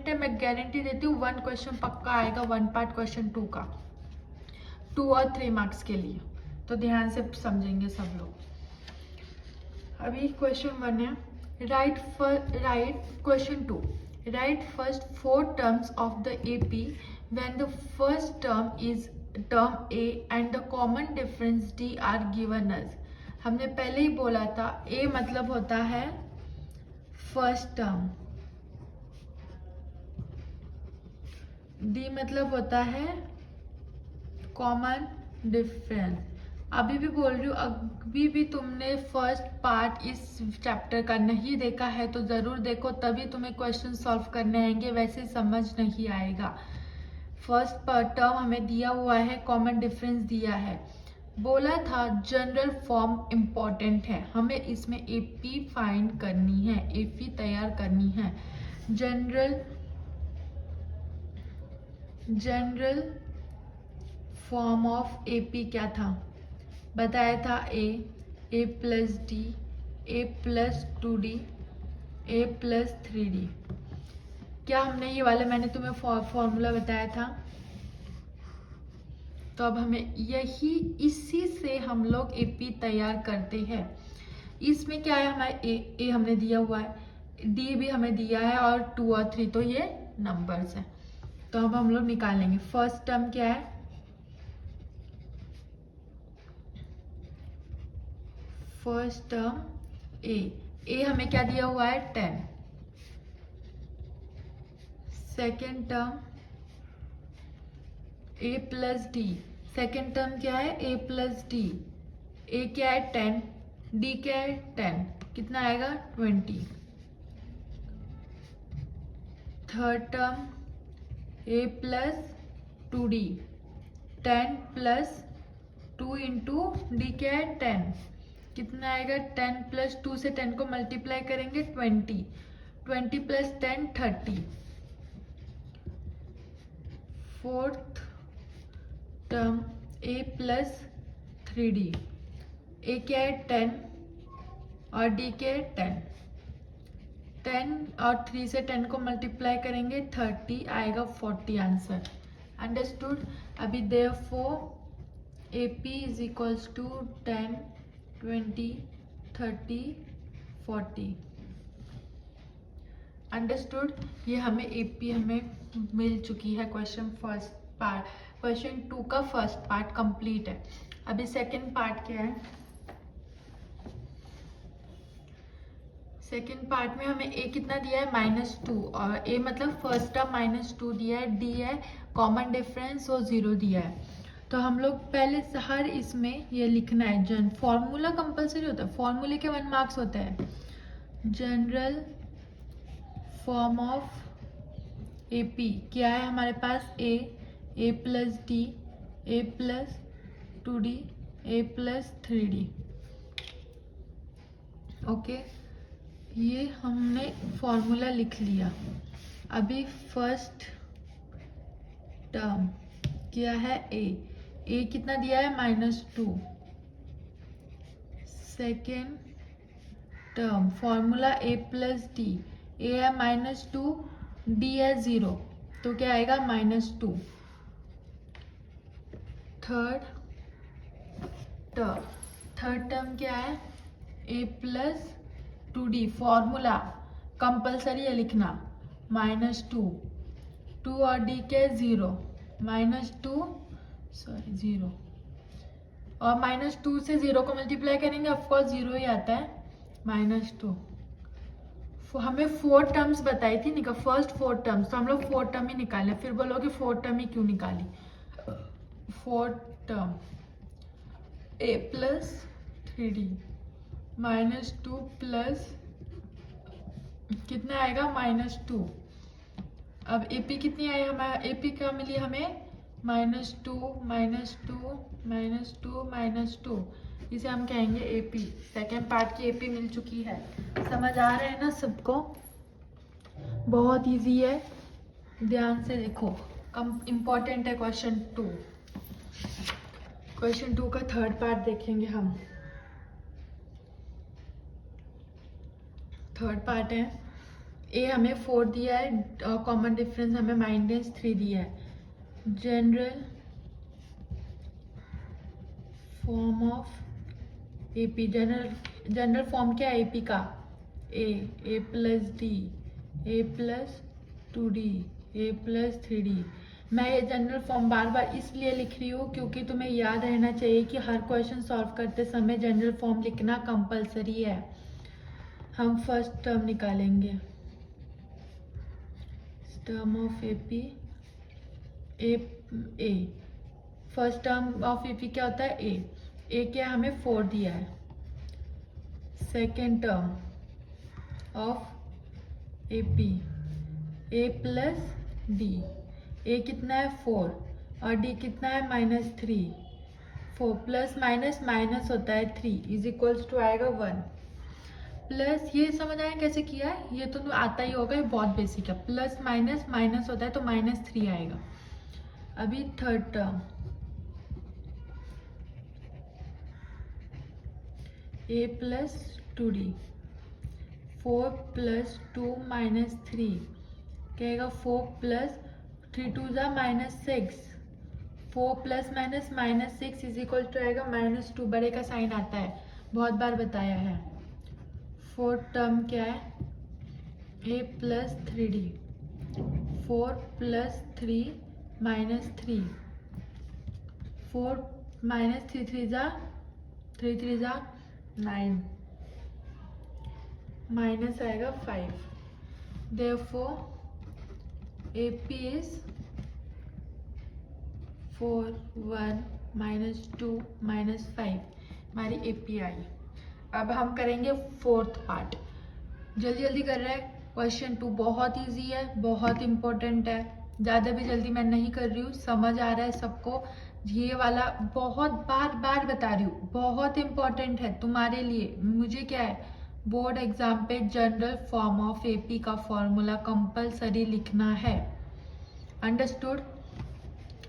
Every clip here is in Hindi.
है, मैं गारंटी देती हूँ 1 क्वेश्चन पक्का आएगा 1 पार्ट क्वेश्चन 2 का, 2 और 3 मार्क्स के लिए। तो ध्यान से समझेंगे सब लोग। अभी क्वेश्चन 1 है, right question 2, right first 4 terms of the AP when the first term is term A and the common difference D are given us. हमने पहले ही बोला था A मतलब होता है फर्स्ट टर्म, D मतलब होता है कॉमन डिफरेंस। अभी भी बोल रही हूँ, अभी भी तुमने फर्स्ट पार्ट इस चैप्टर का नहीं देखा है तो ज़रूर देखो, तभी तुम्हें क्वेश्चन सॉल्व करने आएंगे, वैसे समझ नहीं आएगा। फर्स्ट टर्म हमें दिया हुआ है, कॉमन डिफरेंस दिया है, बोला था जनरल फॉर्म इम्पॉर्टेंट है, हमें इसमें AP फाइंड करनी है, AP तैयार करनी है। जनरल फॉर्म ऑफ AP क्या था, बताया था A plus D, A plus 2D, A plus 3D। क्या हमने ये वाले मैंने तुम्हें फॉर्मूला बताया था? तो अब हमें इसी से हम लोग AP तैयार करते हैं। इसमें क्या है, हमारे A हमने दिया हुआ है, D भी हमें दिया है, और 2 और 3 तो ये नंबर्स हैं। तो अब हम लोग निकालेंगे। फर्स्ट टर्म क्या है, फर्स्ट टर्म A हमें क्या दिया हुआ है 10। Second term A plus D, second term क्या है A प्लस D, A क्या है 10, D क्या है 10, कितना आएगा 20। Third term A plus 2D, 10 plus 2 into D क्या है 10, कितना आएगा 10 प्लस 2 से 10 को मल्टीप्लाई करेंगे 20, 20 plus 10 30। Fourth term A plus 3D, A क्या है 10 और D क्या है 10, 10 और 3 से 10 को मल्टीप्लाई करेंगे 30, आएगा 40 आंसर। अंडरस्टूड? अभी therefore AP is equals to 10, 20, 30, 40। Understood? ये हमें AP हमें मिल चुकी है। क्वेश्चन फर्स्ट पार्ट, क्वेश्चन 2 का फर्स्ट पार्ट कंप्लीट है। अभी सेकंड पार्ट क्या है, सेकेंड पार्ट में हमें A कितना दिया है -2, और A मतलब फर्स्ट टर्म -2 दिया है, D है कॉमन डिफरेंस और 0 दिया है। तो हम लोग पहले हर इसमें ये लिखना है, फॉर्मूला कंपलसरी होता है, फॉर्मूले के 1 मार्क्स होता है। जनरल फॉर्म ऑफ AP क्या है हमारे पास, A plus D, A plus 2D, A plus 3D। Okay, ये हमने फॉर्मूला लिख लिया। अभी फर्स्ट टर्म क्या है A कितना दिया है -2। Second term formula A plus D, A है -2, D है 0, तो क्या आएगा -2। थर्ड टर्म क्या है A plus 2D, formula compulsory है लिखना, -2, 2 और D के 0, -2 0, और -2 से 0 को मल्टीप्लाई करेंगे, ऑफकोर्स 0 ही आता है, -2। हमें 4 टर्म्स बताई थी, निकाल फर्स्ट 4 टर्म्स, तो हम लोग 4 टर्म ही निकाले। फिर बोलोगे 4 टर्म ही क्यों निकाली। 4 term A plus 3D -2 plus कितना आएगा -2। अब AP कितनी आई, हमारा AP क्या मिली हमें -2, -2, -2, -2, इसे हम कहेंगे AP। सेकेंड पार्ट की AP मिल चुकी है। समझ आ रहा है ना सबको? बहुत इजी है, ध्यान से देखो, कम इम्पोर्टेंट है क्वेश्चन 2। क्वेश्चन 2 का थर्ड पार्ट देखेंगे हम। थर्ड पार्ट है ए हमें 4 दिया है, कॉमन डिफरेंस हमें -3 दिया है. General form of AP, general form क्या है एपी का? ए प्लस डी, ए प्लस 2d, ए प्लस 3d. मैं ये जनरल फॉर्म बार बार इसलिए लिख रही हूँ क्योंकि तुम्हें याद रहना चाहिए कि हर क्वेश्चन सॉल्व करते समय जनरल फॉर्म लिखना कंपलसरी है. हम फर्स्ट टर्म निकालेंगे, term of AP. A first term of AP क्या होता है? ए क्या हमें 4 दिया है. Second term of AP A plus D. A कितना है? 4 और डी कितना है? -3. 4 प्लस माइनस माइनस होता है 3 इज इक्वल्स टू आएगा 1. प्लस ये समझ आया कैसे किया है? ये तो आता ही होगा, ये बहुत बेसिक है. प्लस माइनस माइनस होता है तो -3 आएगा. अभी थर्ड टर्म ए प्लस 2d. 4 प्लस 2 -3 कहेगा 4 प्लस 3 2 जा -6. 4 plus minus -6 is equal to आएगा -2. बड़े का साइन आता है, बहुत बार बताया है. फोर्थ टर्म क्या है? ए प्लस 3d. 4 प्लस 3 -3. 4 -3 3 जा 3 3 जा 9 माइनस आएगा 5. Therefore AP is 4 1 -2 -5 हमारी AP आई. अब हम करेंगे फोर्थ पार्ट. जल्दी जल्दी कर रहे हैं. क्वेश्चन 2 बहुत इजी है, बहुत इम्पोर्टेंट है. ज़्यादा भी जल्दी मैं नहीं कर रही हूँ, समझ आ रहा है सबको. ये वाला बहुत बार बार बता रही हूँ, बहुत इम्पोर्टेंट है तुम्हारे लिए. मुझे क्या है, बोर्ड एग्जाम पे जनरल फॉर्म ऑफ एपी का फॉर्मूला कंपलसरी लिखना है. अंडरस्टूड?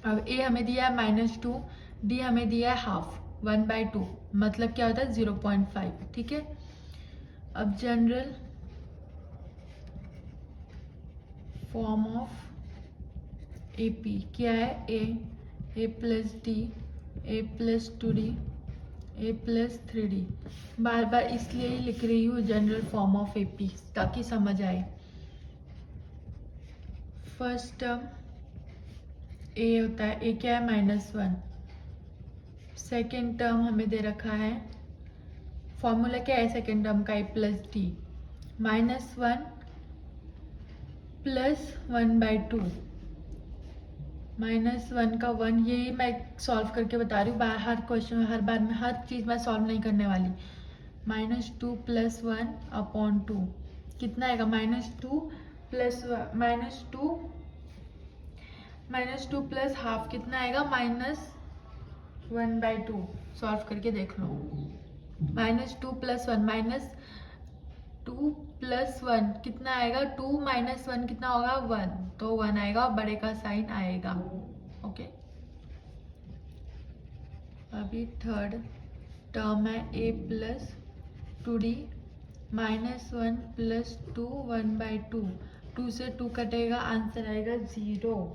अब ए हमें दिया है -2, डी हमें दिया है हाफ, 1/2 मतलब क्या होता है 0.5. ठीक है. अब जनरल फॉर्म ऑफ एपी क्या है? ए प्लस डी, ए प्लस 2d, ए प्लस 3d. बार बार इसलिए ही लिख रही हूँ जनरल फॉर्म ऑफ एपी ताकि समझ आए. फर्स्ट टर्म ए होता है, ए क्या है? -1. सेकेंड टर्म हमें दे रखा है, फॉर्मूला क्या है सेकेंड टर्म का? ए प्लस डी. -1 प्लस 1/2. -1 का 1, ये मैं सॉल्व करके बता रही हूँ. हर क्वेश्चन हर बार में हर चीज़ मैं सॉल्व नहीं करने वाली. -2 प्लस 1/2 कितना आएगा? -2 प्लस -2 प्लस हाफ कितना आएगा? -1/2. सॉल्व करके देख लो. -2 प्लस 1 -2 प्लस 1 कितना आएगा? 2 - 1 कितना होगा? 1. तो 1 आएगा और बड़े का साइन आएगा. ओके. अभी थर्ड टर्म है ए प्लस 2d. -1 प्लस 2 1/2. 2 से 2 कटेगा, आंसर आएगा 0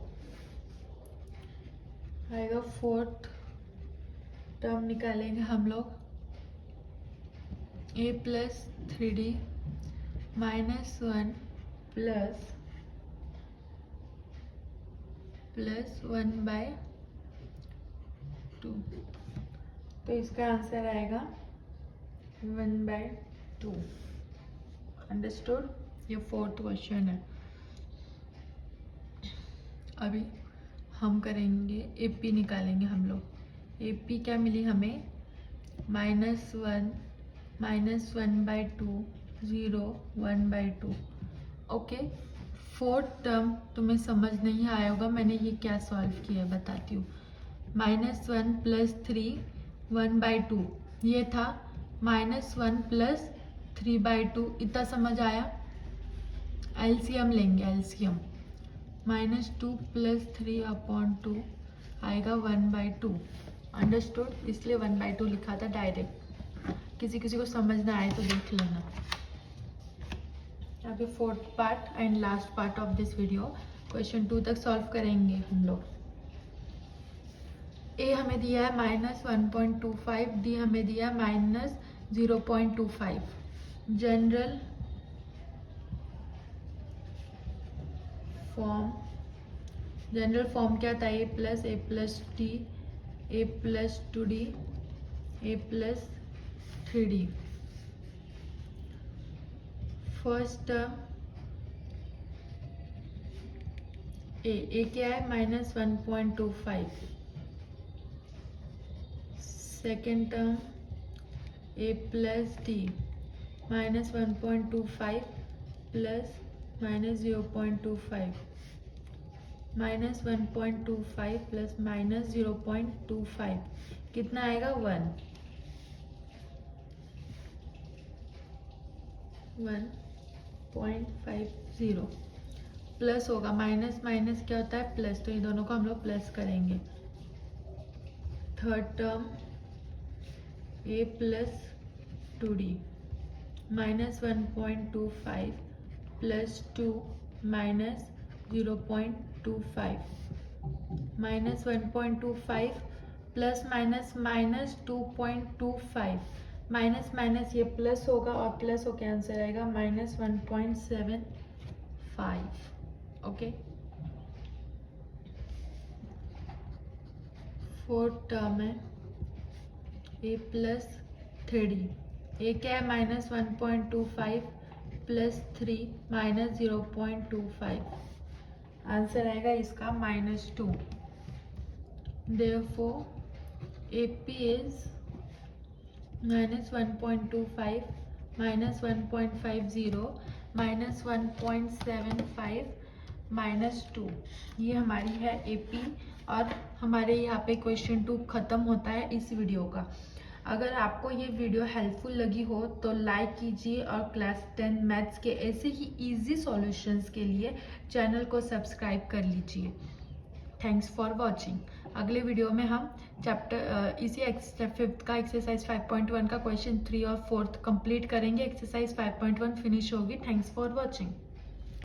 आएगा. फोर्थ टर्म निकालेंगे हम लोग, ए प्लस 3d -1 प्लस 1/2. तो इसका आंसर आएगा 1/2. अंडरस्टूड? ये फोर्थ क्वेश्चन है. अभी हम करेंगे एपी निकालेंगे हम लोग. एपी क्या मिली हमें? -1 -1/2 0 1/2. ओके. फोर्थ टर्म तुम्हें समझ नहीं आया होगा मैंने ये क्या सॉल्व किया है, बताती हूँ. -1 प्लस 3 1/2 ये था. -1 प्लस 3/2 इतना समझ आया. एलसीएम लेंगे, एलसीएम. -2 प्लस 3/2 आएगा 1/2. अंडरस्टूड? इसलिए 1/2 लिखा था डायरेक्ट. किसी किसी को समझ ना आए तो देख लेना. अभी fourth part and last part of this video, question 2 तक सॉल्व करेंगे हम लोग। ए हमें दिया है -1.25, डी हमें दिया है -0.25। जनरल फॉर्म क्या था? a + d, a + 2d, a + 3d। First term A क्या है? -1.25। सेकेंड टर्म a + d, -1.25 + -0.25, -1.25 + -0.25 कितना आएगा? 1.50 प्लस होगा, माइनस माइनस क्या होता है? प्लस, तो इन दोनों को हम लोग प्लस करेंगे। Third term a + 2d, -1.25 + 2 -0.25, -1.25 plus minus -2.25, minus minus ये प्लस होगा और प्लस होकर आंसर आएगा -1.75। ओके, फोर्थ टर्म है a + 3d। ए क्या है? -1.25 + 3 -0.25, आंसर आएगा इसका -2। Therefore AP is -1.25 -1.50 -1.75 -2, ये हमारी है AP। और हमारे यहाँ पे क्वेश्चन 2 खत्म होता है इस वीडियो का। अगर आपको ये वीडियो हेल्पफुल लगी हो तो लाइक कीजिए और क्लास 10 मैथ्स के ऐसे ही इजी सॉल्यूशंस के लिए चैनल को सब्सक्राइब कर लीजिए। Thanks for watching. अगले वीडियो में हम चैप्टर इसी 5th का एक्सरसाइज 5.1 का क्वेश्चन 3 और 4 कंप्लीट करेंगे। एक्सरसाइज 5.1 फिनिश होगी। Thanks for watching.